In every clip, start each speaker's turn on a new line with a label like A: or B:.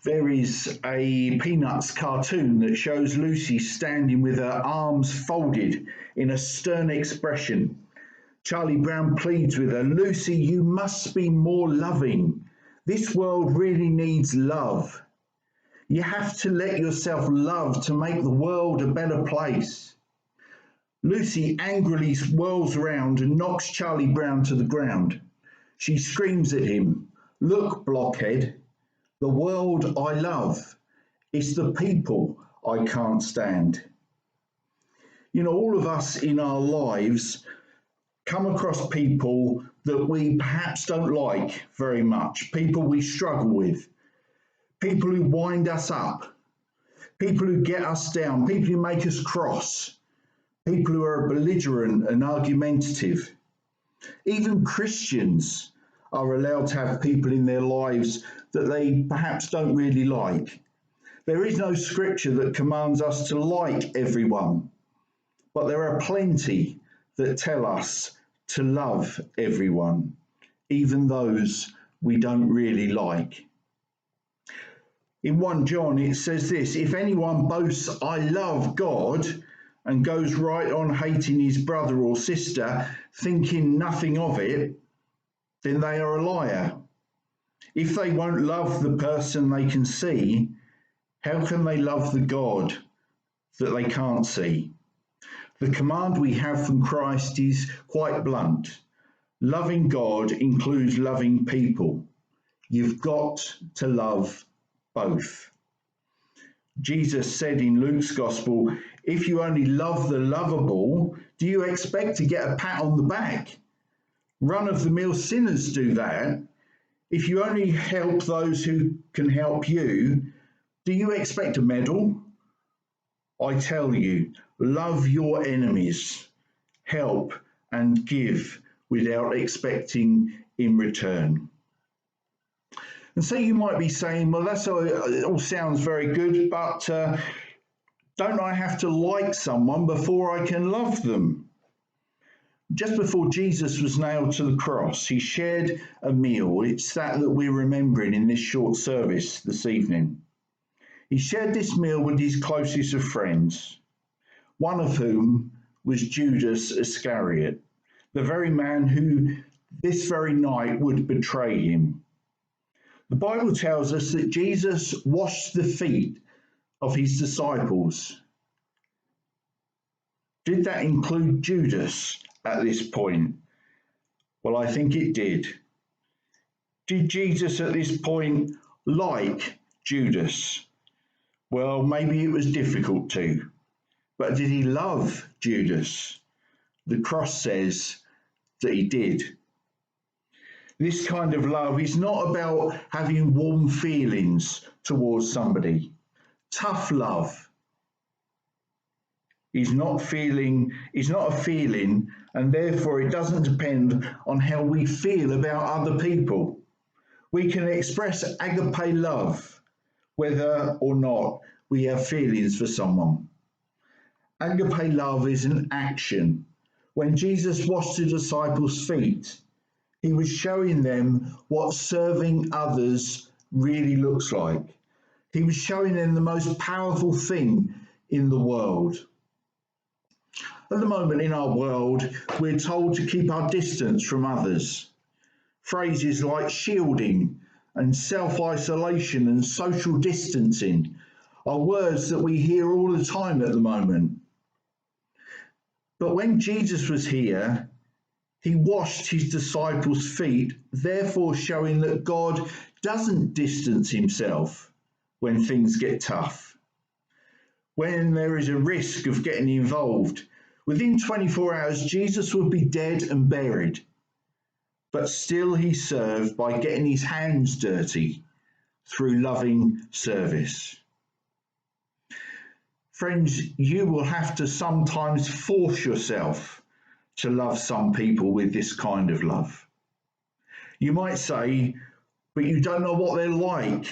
A: There is a Peanuts cartoon that shows Lucy standing with her arms folded in a stern expression. Charlie Brown pleads with her, "Lucy, you must be more loving. This world really needs love. You have to let yourself love to make the world a better place." Lucy angrily whirls around and knocks Charlie Brown to the ground. She screams at him, "Look, blockhead, the world I love. It's the people I can't stand." You know, all of us in our lives come across people that we perhaps don't like very much, people we struggle with, people who wind us up, people who get us down, people who make us cross, people who are belligerent and argumentative. Even Christians are allowed to have people in their lives that they perhaps don't really like. There is no scripture that commands us to like everyone, but there are plenty that tell us to love everyone, even those we don't really like. In 1 John it says this, "If anyone boasts, 'I love God,' and goes right on hating his brother or sister, thinking nothing of it, then they are a liar. If they won't love the person they can see, how can they love the God that they can't see?" The command we have from Christ is quite blunt. Loving God includes loving people. You've got to love both. Jesus said in Luke's Gospel, "If you only love the lovable, do you expect to get a pat on the back? Run-of-the-mill sinners do that. If you only help those who can help you, do you expect a medal? I tell you, love your enemies, help and give without expecting in return." And so you might be saying, well, it all sounds very good, but don't I have to like someone before I can love them? Just before Jesus was nailed to the cross, he shared a meal. It's that we're remembering in this short service this evening. He shared this meal with his closest of friends, one of whom was Judas Iscariot, the very man who this very night would betray him. The Bible tells us that Jesus washed the feet of his disciples. Did that include Judas at this point? Well, I think it did. Did Jesus at this point like Judas? Well, maybe it was difficult to. But did he love Judas? The cross says that he did. This kind of love is not about having warm feelings towards somebody. Tough love is not a feeling, and therefore it doesn't depend on how we feel about other people. We can express agape love whether or not we have feelings for someone. Agape love is an action. When Jesus washed the disciples' feet, he was showing them what serving others really looks like. He was showing them the most powerful thing in the world. At the moment in our world, we're told to keep our distance from others. Phrases like shielding and self-isolation and social distancing are words that we hear all the time at the moment. But when Jesus was here, he washed his disciples' feet, therefore showing that God doesn't distance himself when things get tough. When there is a risk of getting involved, within 24 hours, Jesus would be dead and buried. But still he served by getting his hands dirty through loving service. Friends, you will have to sometimes force yourself to love some people with this kind of love. You might say, but you don't know what they're like.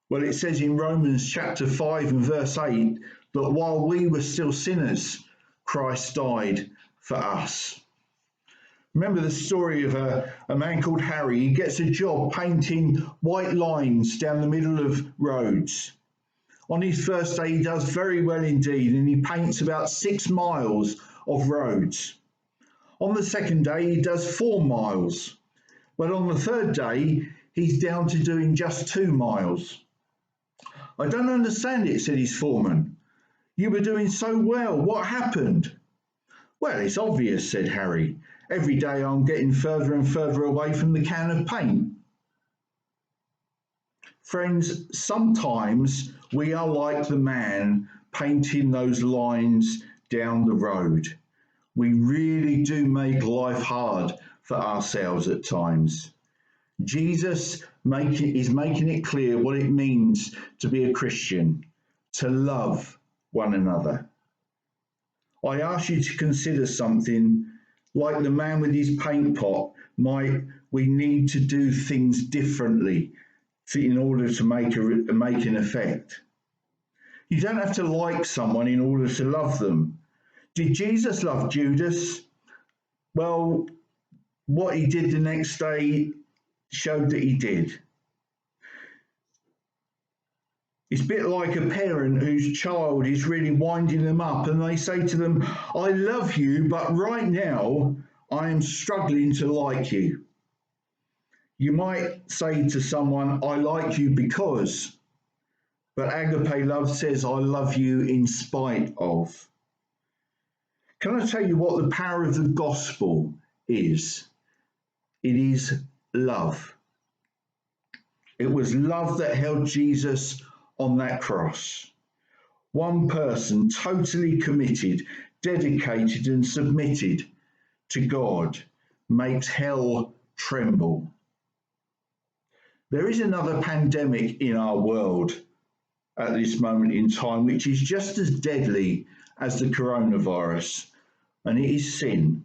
A: Well, it says in Romans chapter 5 and verse 8 that while we were still sinners, Christ died for us. Remember the story of a man called Harry. He gets a job painting white lines down the middle of roads. On his first day, he does very well indeed, and he paints about 6 miles of roads. On the second day, he does 4 miles. But on the third day, he's down to doing just 2 miles. I don't understand it, said his foreman. You were doing so well. What happened? Well, it's obvious, said Harry. Every day I'm getting further and further away from the can of paint. Friends, sometimes we are like the man painting those lines down the road. We really do make life hard for ourselves at times. Jesus is making it clear what it means to be a Christian, to love one another. I ask you to consider something like the man with his paint pot. We need to do things differently in order to make an effect. You don't have to like someone in order to love them. Did Jesus love Judas? Well, what he did the next day showed that he did. It's a bit like a parent whose child is really winding them up and they say to them, I love you, but right now I am struggling to like you. You might say to someone, I like you because, but agape love says, I love you in spite of. Can I tell you what the power of the gospel is? It is love. It was love that held Jesus on that cross. One person totally committed, dedicated and submitted to God makes hell tremble. There is another pandemic in our world at this moment in time, which is just as deadly as the coronavirus, and it is sin.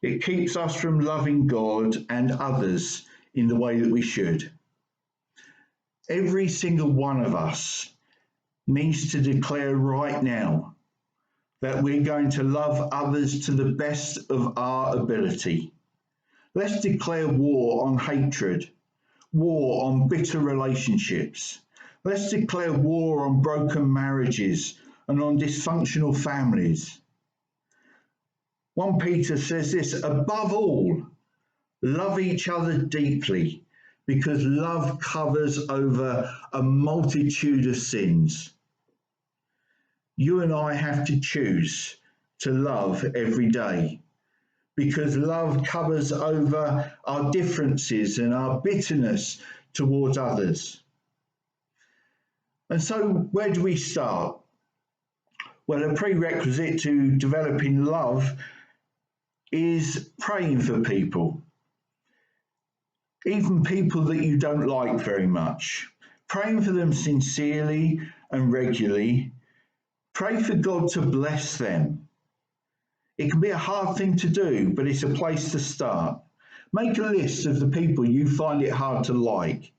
A: It keeps us from loving God and others in the way that we should. Every single one of us needs to declare right now that we're going to love others to the best of our ability. Let's declare war on hatred, war on bitter relationships. Let's declare war on broken marriages and on dysfunctional families. 1 Peter says this, above all, love each other deeply, because love covers over a multitude of sins. You and I have to choose to love every day, because love covers over our differences and our bitterness towards others. And so where do we start? Well, a prerequisite to developing love is praying for people. Even people that you don't like very much. Praying for them sincerely and regularly. Pray for God to bless them. It can be a hard thing to do, but it's a place to start. Make a list of the people you find it hard to like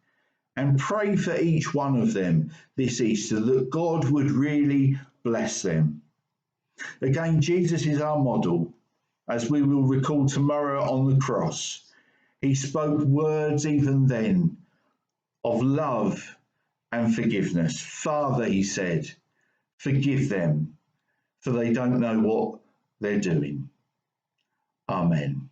A: and pray for each one of them this Easter that God would really bless them. Again, Jesus is our model, as we will recall tomorrow on the cross. He spoke words even then of love and forgiveness. Father, he said, forgive them, for they don't know what they're doing. Amen.